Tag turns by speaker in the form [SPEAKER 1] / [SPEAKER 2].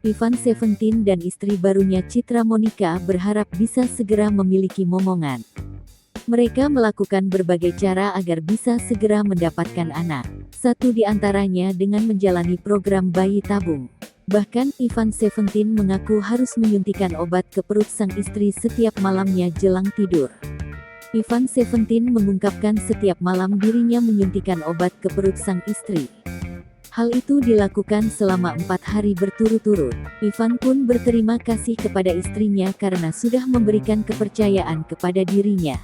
[SPEAKER 1] Ivan Seventeen dan istri barunya Citra Monica berharap bisa segera memiliki momongan. Mereka melakukan berbagai cara agar bisa segera mendapatkan anak. Satu di antaranya dengan menjalani program bayi tabung. Bahkan Ivan Seventeen mengaku harus menyuntikkan obat ke perut sang istri setiap malamnya jelang tidur. Ivan Seventeen mengungkapkan setiap malam dirinya menyuntikkan obat ke perut sang istri. Hal itu dilakukan selama 4 hari berturut-turut. Ivan pun berterima kasih kepada istrinya karena sudah memberikan kepercayaan kepada dirinya.